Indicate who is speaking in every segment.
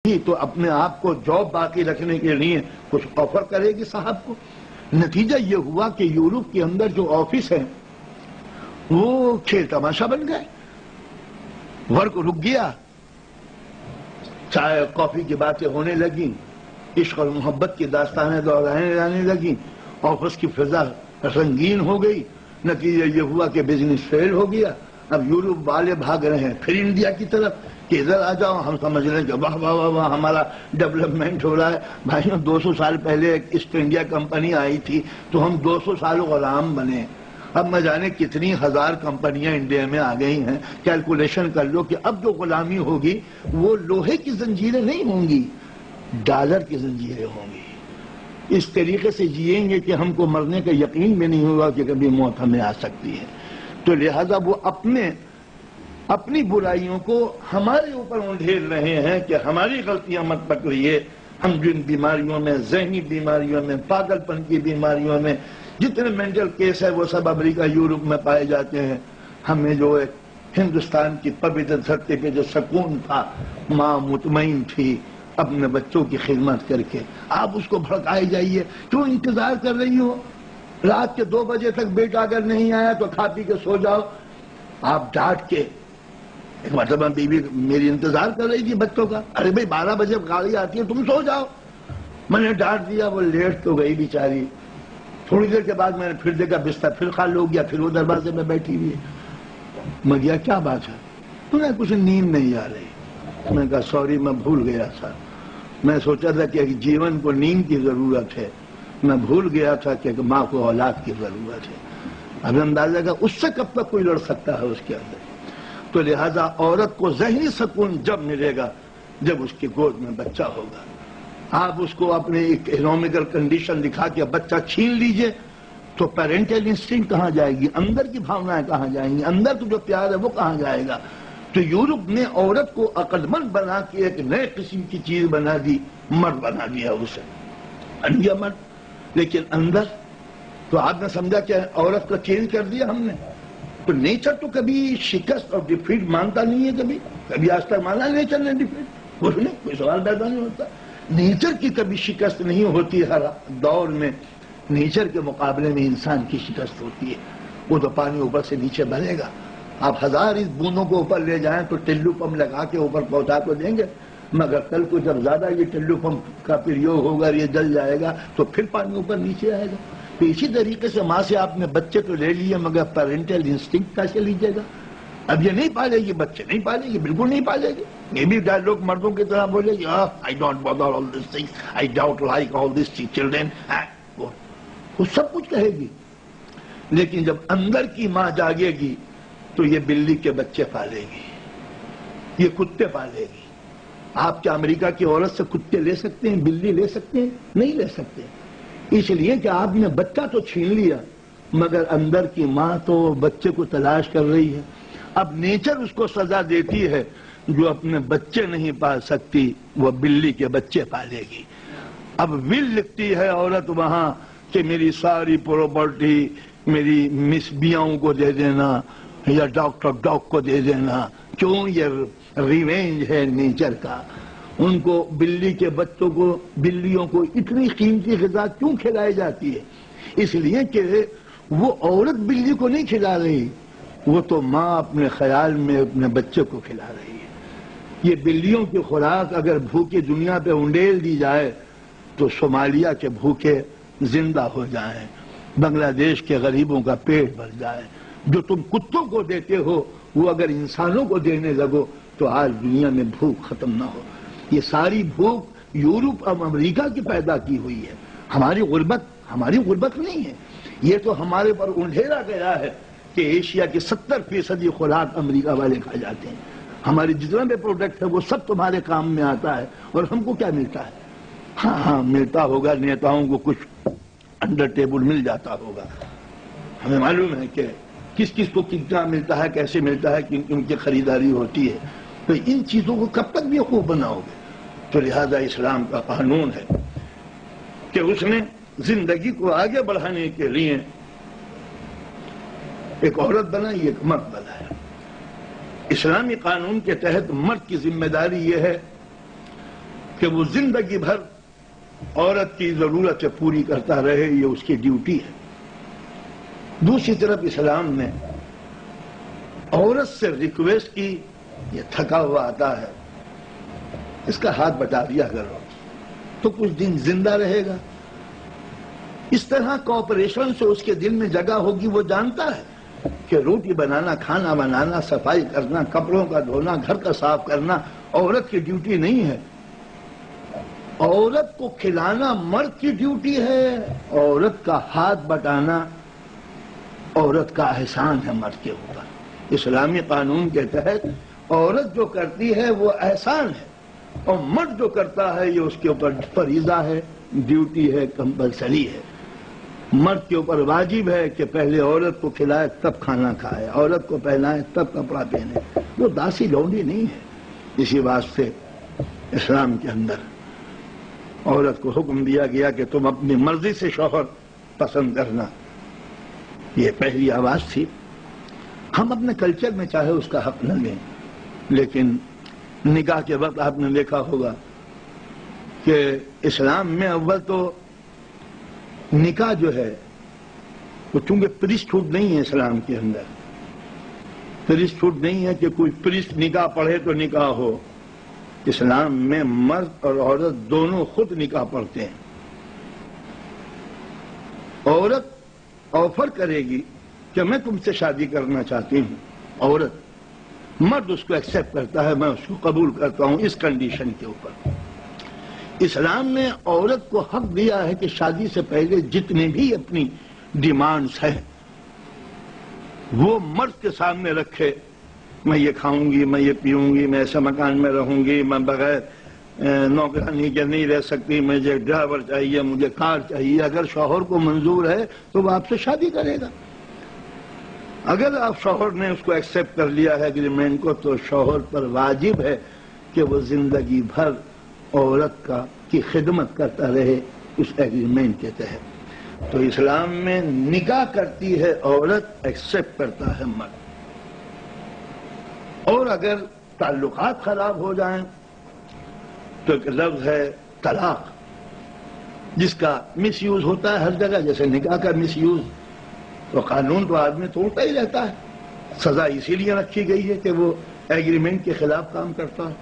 Speaker 1: تو اپنے آپ کو جاب باقی رکھنے کے لیے کچھ آفر کرے گی صاحب کو. نتیجہ یہ ہوا کہ یورپ کے اندر جو آفس ہے وہ کھیل تماشا بن گئے. ورک رک گیا، چائے کافی کی باتیں ہونے لگیں، عشق اور محبت کی داستانیں دہرانے جانے لگیں، آفس کی فضا رنگین ہو گئی. نتیجہ یہ ہوا کہ بزنس فیل ہو گیا. اب یورپ والے بھاگ رہے ہیں پھر انڈیا کی طرف کہ ادھر آ جاؤ. ہم سمجھ رہے ہیں کہ واہ واہ واہ ہمارا ڈیولپمنٹ ہو رہا ہے. بھائیوں 200 سال پہلے ایک ایسٹ انڈیا کمپنی آئی تھی تو ہم 200 سال غلام بنے. اب نہ جانے کتنی ہزار کمپنیاں انڈیا میں آ گئی ہیں. کیلکولیشن کر لو کہ اب جو غلامی ہوگی وہ لوہے کی زنجیریں نہیں ہوں گی، ڈالر کی زنجیریں ہوں گی. اس طریقے سے جئیں گے کہ ہم کو مرنے کا یقین بھی نہیں ہوگا کہ کبھی موت ہمیں آ سکتی ہے. تو لہذا وہ اپنی برائیوں کو ہمارے اوپر انڈھیل رہے ہیں کہ ہماری غلطیاں مت پکڑیے. ہم جن بیماریوں میں، ذہنی بیماریوں میں، پاگل پن کی بیماریوں میں، جتنے مینٹل کیس ہے وہ سب امریکہ یورپ میں پائے جاتے ہیں. ہمیں جو ایک ہندوستان کی پوتر دھرتی پہ جو سکون تھا، ماں مطمئن تھی اپنے بچوں کی خدمت کر کے، آپ اس کو بھڑکائے جائیے. کیوں انتظار کر رہی ہو؟ رات کے 2 بجے تک بیٹا اگر نہیں آیا تو کھا پی کے سو جاؤ. آپ ڈانٹ کے، ایک مرتبہ بیوی میری انتظار کر رہی تھی بچوں کا، ارے بھائی 12 بجے گاڑی آتی ہے تم سو جاؤ. میں نے ڈانٹ دیا، وہ لیٹ تو گئی بیچاری. تھوڑی دیر کے بعد میں نے پھر دیکھا بستر پھر خالی ہو گیا، پھر وہ دروازے میں بیٹھی ہوئی ہے. میں گیا کیا بات ہے؟ تو نے کچھ نیند نہیں آ رہی. میں کہا سوری میں بھول گیا تھا. میں سوچا تھا کہ جیون کو نیند کی ضرورت ہے، میں بھول گیا تھا کہ ماں کو اولاد کی ضرورت ہے. اب اندازہ کا اس سے کب تک کوئی لڑ سکتا ہے اس کے اندر. تو لہذا عورت کو ذہنی سکون جب ملے گا جب اس کی گود میں بچہ ہوگا. آپ اس کو اپنے اکنامیکل کنڈیشن دکھا کے بچہ چھین لیجئے تو پیرنٹل انسٹنکٹ کہاں جائے گی؟ اندر کی بھاونائیں کہاں جائیں گی؟ اندر کا جو پیار ہے وہ کہاں جائے گا؟ تو یورپ نے عورت کو عقل مند بنا کے ایک نئے قسم کی چیز بنا دی، مرد بنا دیا اسے، بن گیا مرد. لیکن اندر تو آپ نے سمجھا کہ عورت کو چینج کر دیا ہم نے. تو نیچر تو کبھی شکست اور ڈیفیٹ مانتا نہیں ہے. کبھی آج تک مانا نیچر نے ڈیفیٹ؟ کوئی سوال پیدا نہیں ہوتا. نیچر کی کبھی شکست نہیں ہوتی. ہر دور میں نیچر کے مقابلے میں انسان کی شکست ہوتی ہے. وہ تو پانی اوپر سے نیچے بھرے گا. آپ 1000 اس بوندوں کو اوپر لے جائیں تو ٹلو پمپ لگا کے اوپر پہنچا تو دیں گے، مگر کل کو جب زیادہ یہ ٹلو پمپ کا پریوگ ہوگا، یہ جل جائے گا تو پھر پانی اوپر نیچے آئے گا. تو اسی طریقے سے ماں سے آپ نے بچے تو لے لیے مگر پیرنٹل انسٹنکٹ کیسے لیجیے گا؟ اب یہ نہیں پالے گی، بچے نہیں پالے گی، بالکل نہیں پالے گی. یہ بھی لوگ مردوں کی طرح بولے گی I don't bother all these things, I don't like all these children. وہ سب کچھ کہے گی. لیکن جب اندر کی ماں جاگے گی تو یہ بلی کے بچے پالے گی، یہ کتے پالے گی. آپ کیا امریکہ کی عورت سے کتے لے سکتے ہیں، بلی لے سکتے ہیں؟ نہیں لے سکتے. اس لیے کہ آپ نے بچہ تو چھین لیا مگر اندر کی ماں تو بچے کو تلاش کر رہی ہے. اب نیچر اس کو سزا دیتی ہے، جو اپنے بچے نہیں پال سکتی وہ بلی کے بچے پالے گی. اب ول لکھتی ہے عورت وہاں کہ میری ساری پراپرٹی میری مس بیاؤں کو دے دینا یا ڈاکٹر ڈاگ کو دے دینا. کیوں؟ یہ ریونج ہے نیچر کا. ان کو بلی کے بچوں کو، بلیوں کو اتنی قیمتی غذا کیوں کھلائی جاتی ہے؟ اس لیے کہ وہ عورت بلی کو نہیں کھلا رہی، وہ تو ماں اپنے خیال میں اپنے بچے کو کھلا رہی ہے. یہ بلیوں کی خوراک اگر بھوکے دنیا پہ انڈیل دی جائے تو صومالیہ کے بھوکے زندہ ہو جائیں، بنگلہ دیش کے غریبوں کا پیٹ بھر جائے. جو تم کتوں کو دیتے ہو وہ اگر انسانوں کو دینے لگو تو آج دنیا میں بھوک ختم نہ ہو. یہ ساری بھوک یورپ اور امریکہ کی پیدا کی ہوئی ہے. ہماری غربت نہیں ہے. یہ تو ہمارے پر انڈھیلا گیا ہے کہ ایشیا کی 70% خوراک امریکہ والے کھا جاتے ہیں. ہماری جتنا بھی پروڈکٹ ہے وہ سب تمہارے کام میں آتا ہے اور ہم کو کیا ملتا ہے؟ ہاں ملتا ہوگا نیتاؤں کو کچھ انڈر ٹیبل مل جاتا ہوگا. ہمیں معلوم ہے کہ کس کس کو کتنا ملتا ہے، کیسے ملتا ہے، کیونکہ ان کی خریداری ہوتی ہے. تو ان چیزوں کو کب تک بیوقوف بناؤ گے؟ تو لہذا اسلام کا قانون ہے کہ اس نے زندگی کو آگے بڑھانے کے لیے ایک عورت بنائی، ایک مرد بنایا. اسلامی قانون کے تحت مرد کی ذمہ داری یہ ہے کہ وہ زندگی بھر عورت کی ضرورتیں پوری کرتا رہے، یہ اس کی ڈیوٹی ہے۔ دوسری طرف اسلام نے عورت سے ریکویسٹ کی، یہ تھکا ہوا آتا ہے، اس کا ہاتھ بٹا دیا کرو تو کچھ دن زندہ رہے گا۔ اس طرح کوآپریشن سے اس کے دل میں جگہ ہوگی، وہ جانتا ہے کہ روٹی بنانا، کھانا بنانا، صفائی کرنا، کپڑوں کا دھونا، گھر کا صاف کرنا عورت کی ڈیوٹی نہیں ہے۔ عورت کو کھلانا مرد کی ڈیوٹی ہے، عورت کا ہاتھ بٹانا عورت کا احسان ہے مرد کے اوپر۔ اسلامی قانون کے تحت عورت جو کرتی ہے وہ احسان ہے، اور مرد جو کرتا ہے یہ اس کے اوپر فریضہ ہے، ڈیوٹی ہے، کمپلسری ہے۔ مرد کے اوپر واجب ہے کہ پہلے عورت کو کھلائے تب کھانا کھائے، عورت کو پہنائے تب کپڑا پہنے، وہ داسی لونڈی نہیں ہے۔ اسی واسطے اسلام کے اندر عورت کو حکم دیا گیا کہ تم اپنی مرضی سے شوہر پسند کرنا، یہ پہلی آواز تھی۔ ہم اپنے کلچر میں چاہے اس کا حق نہ لیں، لیکن نکاح کے وقت آپ نے دیکھا ہوگا کہ اسلام میں اول تو نکاح جو ہے وہ چونکہ پریسٹہوڈ نہیں ہے، اسلام کے اندر پریسٹہوڈ نہیں ہے کہ کوئی پریسٹ نکاح پڑھے تو نکاح ہو۔ اسلام میں مرد اور عورت دونوں خود نکاح پڑھتے ہیں۔ عورت آفر کرے گی کہ میں تم سے شادی کرنا چاہتی ہوں، عورت، مرد اس کو ایکسپٹ کرتا ہے، میں اس کو قبول کرتا ہوں اس کنڈیشن کے اوپر۔ اسلام نے عورت کو حق دیا ہے کہ شادی سے پہلے جتنے بھی اپنی ڈیمانڈز ہیں وہ مرد کے سامنے رکھے۔ میں یہ کھاؤں گی، میں یہ پیوں گی، میں ایسے مکان میں رہوں گی، میں بغیر نوکرانی کے نہیں رہ سکتی، مجھے ڈرائیور چاہیے، مجھے کار چاہیے۔ اگر شوہر کو منظور ہے تو وہ آپ سے شادی کرے گا۔ اگر آپ شوہر نے اس کو ایکسپٹ کر لیا ہے ایگریمنٹ کو، تو شوہر پر واجب ہے کہ وہ زندگی بھر عورت کی خدمت کرتا رہے اس ایگریمنٹ کے تحت۔ تو اسلام میں نکاح کرتی ہے عورت، ایکسپٹ کرتا ہے مرد۔ اور اگر تعلقات خراب ہو جائیں تو ایک لفظ ہے طلاق، جس کا مس یوز ہوتا ہے ہر جگہ، جیسے نکاح کا مس یوز۔ تو قانون تو آدمی توڑتا ہی رہتا ہے، سزا اسی لیے رکھی گئی ہے کہ وہ ایگریمنٹ کے خلاف کام کرتا ہے۔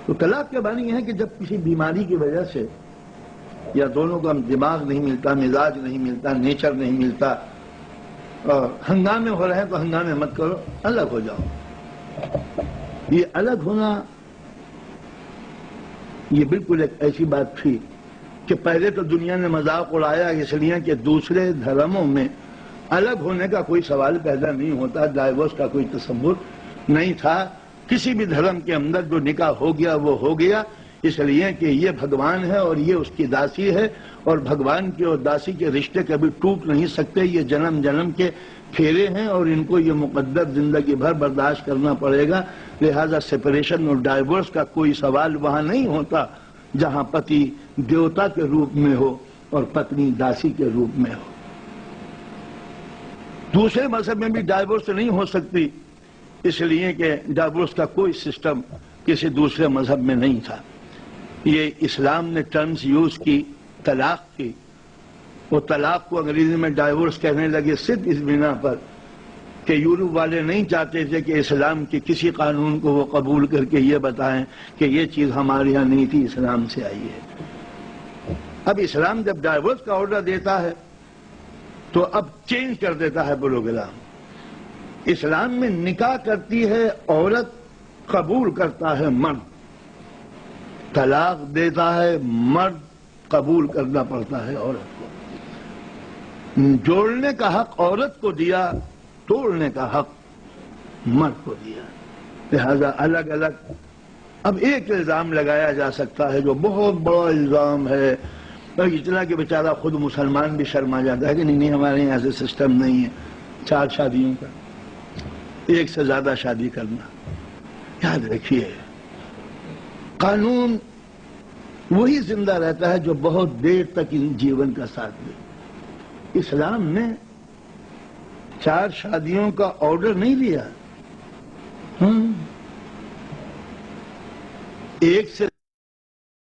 Speaker 1: تو طلاق کے معنی یہ ہے کہ جب کسی بیماری کی وجہ سے یا دونوں کا دماغ نہیں ملتا، مزاج نہیں ملتا، نیچر نہیں ملتا، اور ہنگامے ہو رہے ہیں تو ہنگامے مت کرو، الگ ہو جاؤ۔ یہ الگ ہونا یہ بالکل ایک ایسی بات تھی کہ پہلے تو دنیا نے مذاق اڑایا، اس لیے کہ دوسرے دھرموں میں الگ ہونے کا کوئی سوال پیدا نہیں ہوتا، ڈائیورس کا کوئی تصور نہیں تھا۔ کسی بھی دھرم کے اندر جو نکاح ہو گیا وہ ہو گیا، اس لیے کہ یہ بھگوان ہے اور یہ اس کی داسی ہے، اور بھگوان کے اور داسی کے رشتے کبھی ٹوٹ نہیں سکتے، یہ جنم جنم کے پھیرے ہیں اور ان کو یہ مقدر زندگی بھر برداشت کرنا پڑے گا۔ لہذا سپریشن اور ڈائیورس کا کوئی سوال وہاں نہیں ہوتا جہاں پتی دیوتا کے روپ میں ہو اور پتنی داسی کے روپ میں ہو۔ دوسرے مذہب میں بھی ڈائیورس نہیں ہو سکتی، اس لیے کہ ڈائیورس کا کوئی سسٹم کسی دوسرے مذہب میں نہیں تھا۔ یہ اسلام نے ٹرمز یوز کی، طلاق کی، وہ طلاق کو انگریزی میں ڈائیورس کہنے لگے صرف اس بنا پر کہ یورپ والے نہیں چاہتے تھے کہ اسلام کے کسی قانون کو وہ قبول کر کے یہ بتائیں کہ یہ چیز ہمارے ہاں نہیں تھی، اسلام سے آئی ہے۔ اب اسلام جب ڈائیورس کا آرڈر دیتا ہے تو اب چینج کر دیتا ہے پروگرام۔ اسلام میں نکاح کرتی ہے عورت، قبول کرتا ہے مرد، طلاق دیتا ہے مرد، قبول کرنا پڑتا ہے عورت کو۔ جوڑنے کا حق عورت کو دیا، توڑنے کا حق مرد کو دیا۔ لہذا الگ الگ اب ایک الزام لگایا جا سکتا ہے جو بہت بڑا الزام ہے، اور اتنا کہ بیچارہ خود مسلمان بھی شرما جاتا ہے کہ نہیں ہمارے یہاں ایسے سسٹم نہیں ہے 4 شادیوں کا، ایک سے زیادہ شادی کرنا۔ یاد رکھیے قانون وہی زندہ رہتا ہے جو بہت دیر تک ان جیون کا ساتھ دے۔ اسلام نے 4 شادیوں کا آرڈر نہیں دیا، ایک سے